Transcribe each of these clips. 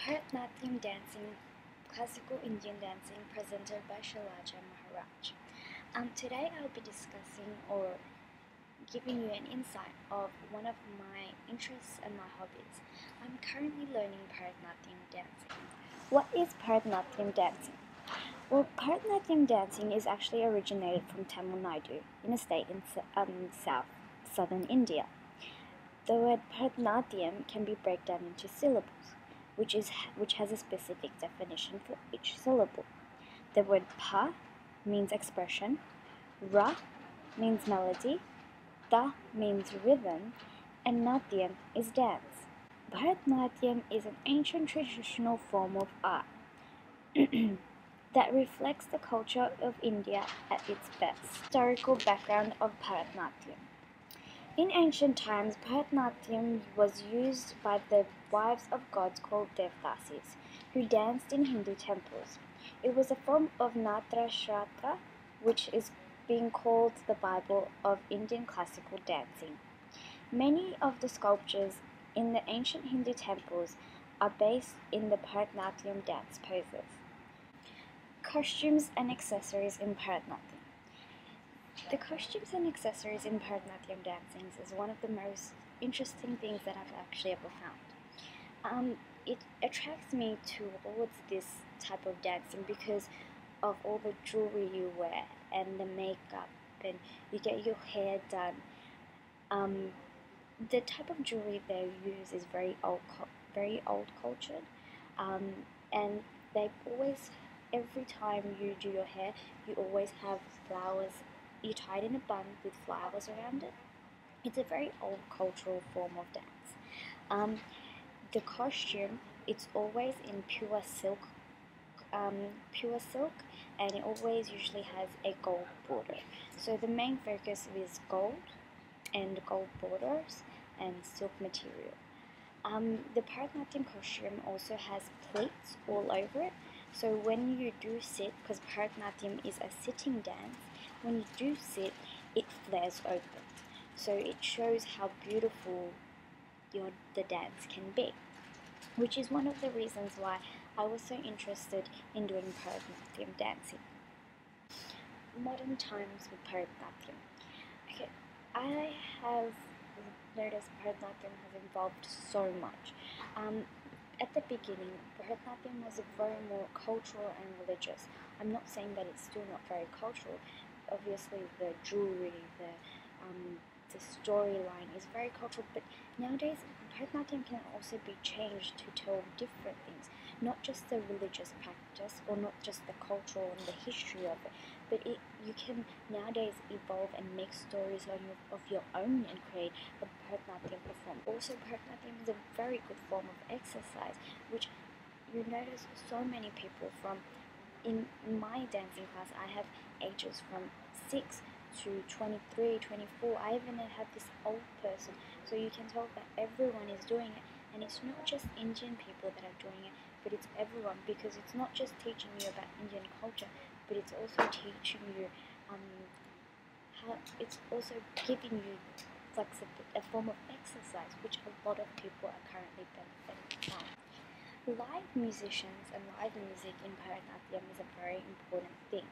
Bharatanatyam dancing, classical Indian dancing presented by Shailaja Maharaj. Today I'll be discussing or giving you an insight of one of my interests and my hobbies. I'm currently learning Bharatanatyam dancing. What is Bharatanatyam dancing? Well, Bharatanatyam dancing is actually originated from Tamil Nadu, in a state in southern India. The word Bharatanatyam can be broken down into syllables, which has a specific definition for each syllable. The word Pa means expression, Ra means melody, Ta means rhythm, and Natyam is dance. Bharatanatyam is an ancient traditional form of art that reflects the culture of India at its best. Historical background of Bharatanatyam. In ancient times, Bharatanatyam was used by the wives of gods called Devdasis, who danced in Hindu temples. It was a form of Natra Shastra, which is being called the Bible of Indian classical dancing. Many of the sculptures in the ancient Hindu temples are based in the Bharatanatyam dance poses. Costumes and accessories in Bharatanatyam. The costumes and accessories in Bharatanatyam dancing is one of the most interesting things that I've actually ever found. It attracts me towards this type of dancing because of all the jewelry you wear and the makeup, and you get your hair done. The type of jewelry they use is very old cultured, and they always, every time you do your hair, you always have flowers. You tie it in a bun with flowers around it. It's a very old cultural form of dance. The costume, it's always in pure silk, and it always usually has a gold border. So the main focus is gold and gold borders and silk material. The Bharatanatyam costume also has pleats all over it. So when you do sit, because Bharatanatyam is a sitting dance, when you do sit, it flares open. So it shows how beautiful the dance can be, which is one of the reasons why I was so interested in doing Bharatanatyam dancing. Modern times with Bharatanatyam. Okay, I have noticed Bharatanatyam has evolved so much. At the beginning, Bharatanatyam was very more cultural and religious. I'm not saying that it's still not very cultural. Obviously, the jewelry, the storyline is very cultural, but nowadays Bharatanatyam can also be changed to tell different things, not just the religious practice or not just the cultural and the history of it, but you can nowadays evolve and make stories of your own and create a Bharatanatyam performance. Also, Bharatanatyam is a very good form of exercise, which you notice so many people from. In my dancing class, I have ages from 6 to 23, 24. I even have this old person. So you can tell that everyone is doing it. And it's not just Indian people that are doing it, but it's everyone, because it's not just teaching you about Indian culture, but it's also teaching you it's also giving you a form of exercise, which a lot of people are currently benefiting from. Live musicians and live music in Bharatanatyam is a very important thing.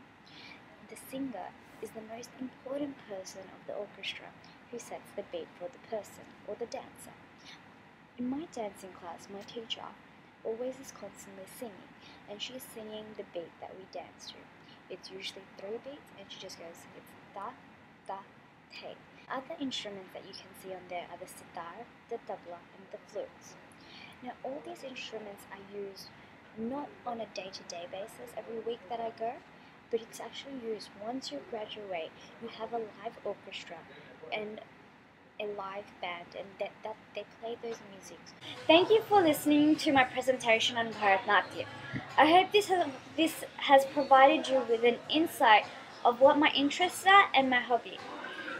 The singer is the most important person of the orchestra who sets the beat for the person or the dancer. In my dancing class, my teacher always is constantly singing, and she's singing the beat that we dance to. It's usually 3 beats, and she just goes, it's ta, ta, te. Other instruments that you can see on there are the sitar, the tabla, and the flutes. Now, all these instruments are used not on a day-to-day basis every week that I go, but it's actually used once you graduate. You have a live orchestra and a live band, and that they play those musics. Thank you for listening to my presentation on Bharatanatyam. I hope this has provided you with an insight of what my interests are and my hobby.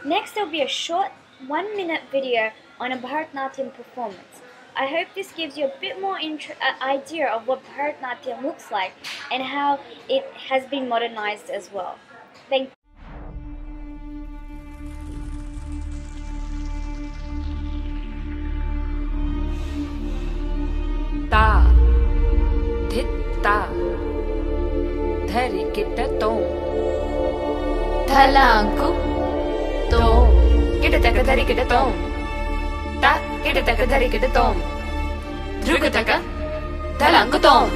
Next, there will be a short 1-minute video on a Bharatanatyam performance. I hope this gives you a bit more idea of what Bharatanatyam looks like and how it has been modernized as well. Thank you. Ta Dhalanku tom. Kidataka darikita tom. Ta kidataka darikita tom. Drukataka Dhalanku tom.